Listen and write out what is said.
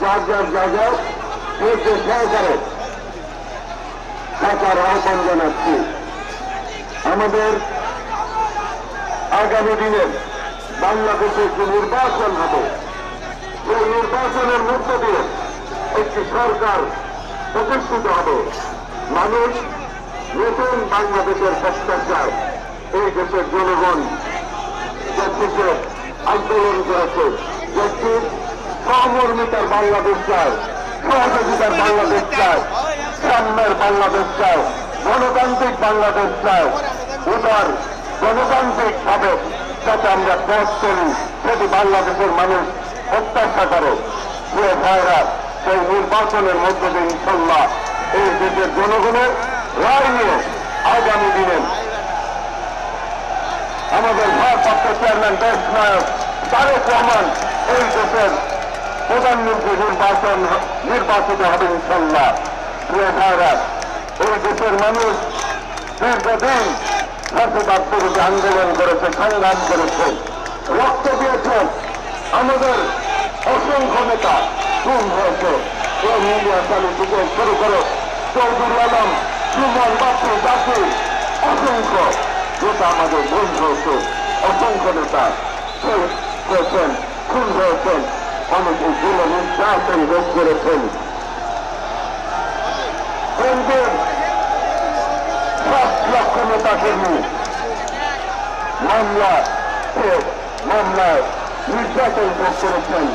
যার যার জায়গায় সহকারে থাকার আহ্বান জানাচ্ছি। আমাদের আগামী দিনের বাংলাদেশে যে নির্বাচন হবে, সেই নির্বাচনের মধ্য দিয়ে একটি সরকার প্রতিষ্ঠিত হবে। মানুষ নতুন বাংলাদেশের প্রত্যাশায় এই দেশের জনগণ দেশে আন্দোলন করেছে। একটি সহমর্মিতার বাংলাদেশ চায়, সহযোগিতার বাংলাদেশ চায়, সাম্যের বাংলাদেশ চায়, গণতান্ত্রিক বাংলাদেশ চায়। উদার গণতান্ত্রিক ভাবে যাতে আমরা পথ চলি, সেটি বাংলাদেশের মানুষ প্রত্যাশা করে। যে ভাইরা সেই নির্বাচনের মধ্য দিয়ে ইনশাল্লাহ এই দেশের জনগণের রায় নিয়ে আগামী দিনে আমাদের ভারপ্রাপ্ত চেয়ারম্যান দেশ নায়ক তারেক রহমান এই দেশের প্রধানমন্ত্রী নির্বাচিত হবে ইনশাল্লাহ। প্রিয় ভাইরা, এই দেশের মানুষ দীর্ঘদিন ফ্যাসিবাদ বিরোধী আন্দোলন করেছে, সংগ্রাম করেছে, রক্ত দিয়েছেন। আমাদের অসংখ্য নেতা খুন হয়েছে। মিডিয়া চালু থেকে শুরু করে চৌধুরী আলম, সুমন, বাপু, জাতি, অসংখ্য নেতা আমাদের ভুল হয়েছে। অসংখ্য নেতা শহীদ হয়েছেন, খুন হয়েছেন, অনেকে জেলে নির্যাতন ভোগ করেছেন। কেন্দ্রের 7 লক্ষ নেতা কর্মী মামলায় নির্যাতন ভোগ করেছেন।